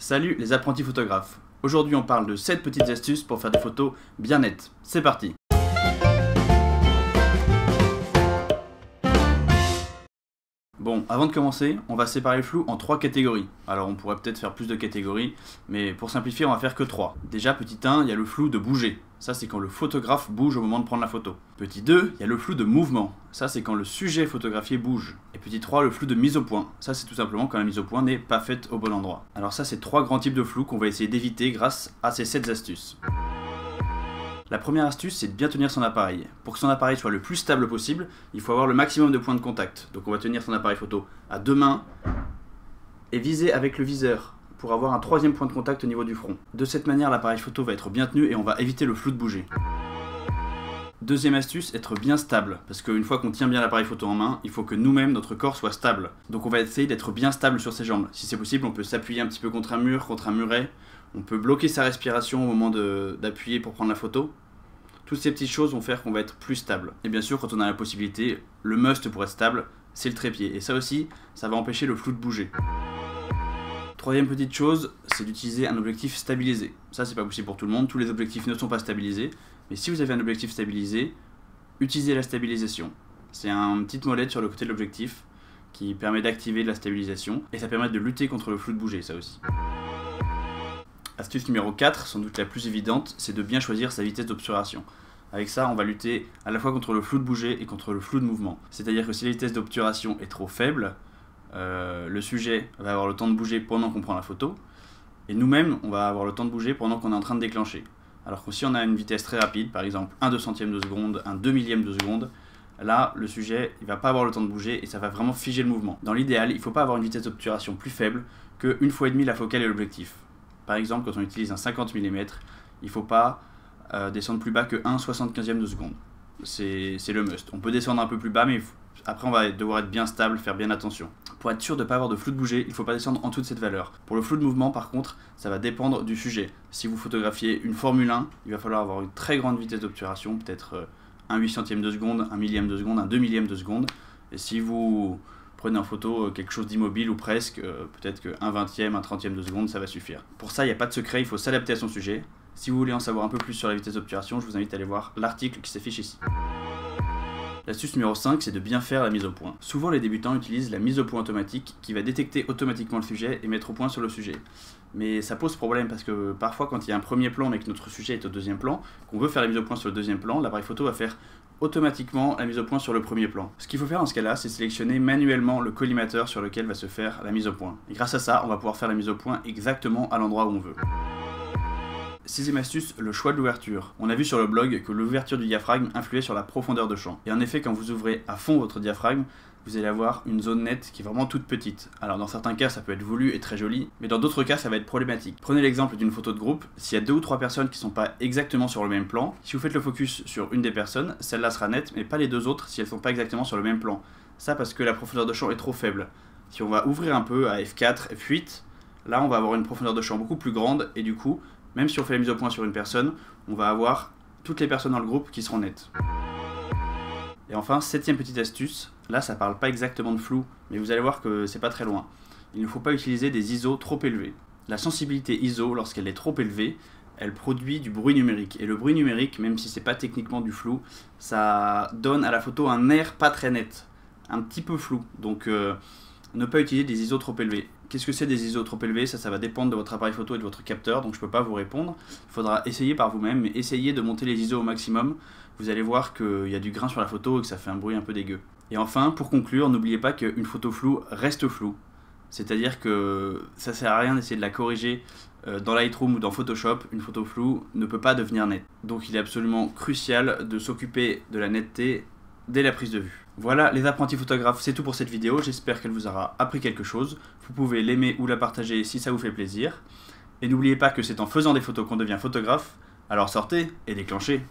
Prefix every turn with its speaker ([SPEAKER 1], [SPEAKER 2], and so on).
[SPEAKER 1] Salut les apprentis photographes. Aujourd'hui on parle de 7 petites astuces pour faire des photos bien nettes. C'est parti. Bon, avant de commencer, on va séparer le flou en 3 catégories. Alors on pourrait peut-être faire plus de catégories, mais pour simplifier on va faire que 3. Déjà petit 1, il y a le flou de bouger. Ça c'est quand le photographe bouge au moment de prendre la photo. Petit 2, il y a le flou de mouvement. Ça c'est quand le sujet photographié bouge. Et petit 3, le flou de mise au point. Ça c'est tout simplement quand la mise au point n'est pas faite au bon endroit. Alors ça c'est 3 grands types de flou qu'on va essayer d'éviter grâce à ces 7 astuces. La première astuce, c'est de bien tenir son appareil. Pour que son appareil soit le plus stable possible, il faut avoir le maximum de points de contact. Donc on va tenir son appareil photo à 2 mains et viser avec le viseur pour avoir un 3e point de contact au niveau du front. De cette manière, l'appareil photo va être bien tenu et on va éviter le flou de bouger. Deuxième astuce, être bien stable. Parce qu'une fois qu'on tient bien l'appareil photo en main, il faut que nous-mêmes, notre corps soit stable. Donc on va essayer d'être bien stable sur ses jambes. Si c'est possible, on peut s'appuyer un petit peu contre un mur, contre un muret. On peut bloquer sa respiration au moment d'appuyer pour prendre la photo. Toutes ces petites choses vont faire qu'on va être plus stable. Et bien sûr, quand on a la possibilité, le must pour être stable, c'est le trépied. Et ça aussi, ça va empêcher le flou de bouger. Troisième petite chose, c'est d'utiliser un objectif stabilisé. Ça, c'est pas possible pour tout le monde. Tous les objectifs ne sont pas stabilisés. Mais si vous avez un objectif stabilisé, utilisez la stabilisation. C'est une petite molette sur le côté de l'objectif qui permet d'activer la stabilisation. Et ça permet de lutter contre le flou de bouger, ça aussi. Astuce numéro 4, sans doute la plus évidente, c'est de bien choisir sa vitesse d'obturation. Avec ça, on va lutter à la fois contre le flou de bouger et contre le flou de mouvement. C'est-à-dire que si la vitesse d'obturation est trop faible, le sujet va avoir le temps de bouger pendant qu'on prend la photo, et nous-mêmes, on va avoir le temps de bouger pendant qu'on est en train de déclencher. Alors que si on a une vitesse très rapide, par exemple 1 200e de seconde, 1 2 millième de seconde, là, le sujet il va pas avoir le temps de bouger et ça va vraiment figer le mouvement. Dans l'idéal, il ne faut pas avoir une vitesse d'obturation plus faible que 1,5 fois la focale et l'objectif. Par exemple, quand on utilise un 50 mm, il ne faut pas descendre plus bas que 1/75e de seconde. C'est le must. On peut descendre un peu plus bas, mais après on va devoir être bien stable, faire bien attention. Pour être sûr de ne pas avoir de flou de bouger, il ne faut pas descendre en dessous de cette valeur. Pour le flou de mouvement, par contre, ça va dépendre du sujet. Si vous photographiez une Formule 1, il va falloir avoir une très grande vitesse d'obturation, peut-être 1/800e de seconde, 1 millième de seconde, 1 2 millième de seconde. Et si vous prenez en photo quelque chose d'immobile ou presque, peut-être que 1/20e, 1/30e de seconde, ça va suffire. Pour ça, il n'y a pas de secret, il faut s'adapter à son sujet. Si vous voulez en savoir un peu plus sur la vitesse d'obturation, je vous invite à aller voir l'article qui s'affiche ici. L'astuce numéro 5, c'est de bien faire la mise au point. Souvent, les débutants utilisent la mise au point automatique qui va détecter automatiquement le sujet et mettre au point sur le sujet. Mais ça pose problème parce que parfois, quand il y a un premier plan mais que notre sujet est au deuxième plan, qu'on veut faire la mise au point sur le deuxième plan, l'appareil photo va faire automatiquement la mise au point sur le premier plan. Ce qu'il faut faire dans ce cas-là, c'est sélectionner manuellement le collimateur sur lequel va se faire la mise au point. Et grâce à ça, on va pouvoir faire la mise au point exactement à l'endroit où on veut. Sixième astuce, le choix de l'ouverture. On a vu sur le blog que l'ouverture du diaphragme influait sur la profondeur de champ. Et en effet, quand vous ouvrez à fond votre diaphragme, vous allez avoir une zone nette qui est vraiment toute petite. Alors dans certains cas, ça peut être voulu et très joli, mais dans d'autres cas, ça va être problématique. Prenez l'exemple d'une photo de groupe. S'il y a 2 ou 3 personnes qui ne sont pas exactement sur le même plan, si vous faites le focus sur une des personnes, celle-là sera nette, mais pas les 2 autres si elles ne sont pas exactement sur le même plan. Ça parce que la profondeur de champ est trop faible. Si on va ouvrir un peu à f4, f8, là on va avoir une profondeur de champ beaucoup plus grande, et du coup, même si on fait la mise au point sur une personne, on va avoir toutes les personnes dans le groupe qui seront nettes. Et enfin, 7e petite astuce, là ça parle pas exactement de flou, mais vous allez voir que c'est pas très loin. Il ne faut pas utiliser des ISO trop élevés. La sensibilité ISO, lorsqu'elle est trop élevée, elle produit du bruit numérique. Et le bruit numérique, même si c'est pas techniquement du flou, ça donne à la photo un air pas très net, un petit peu flou. Donc ne pas utiliser des ISO trop élevés. Qu'est-ce que c'est des ISO trop élevés? Ça va dépendre de votre appareil photo et de votre capteur, donc je ne peux pas vous répondre. Il faudra essayer par vous-même, mais essayez de monter les ISO au maximum. Vous allez voir qu'il y a du grain sur la photo et que ça fait un bruit un peu dégueu. Et enfin, pour conclure, n'oubliez pas qu'une photo floue reste floue. C'est-à-dire que ça ne sert à rien d'essayer de la corriger dans Lightroom ou dans Photoshop. Une photo floue ne peut pas devenir nette. Donc il est absolument crucial de s'occuper de la netteté dès la prise de vue. Voilà les apprentis photographes, c'est tout pour cette vidéo, j'espère qu'elle vous aura appris quelque chose. Vous pouvez l'aimer ou la partager si ça vous fait plaisir. Et n'oubliez pas que c'est en faisant des photos qu'on devient photographe, alors sortez et déclenchez.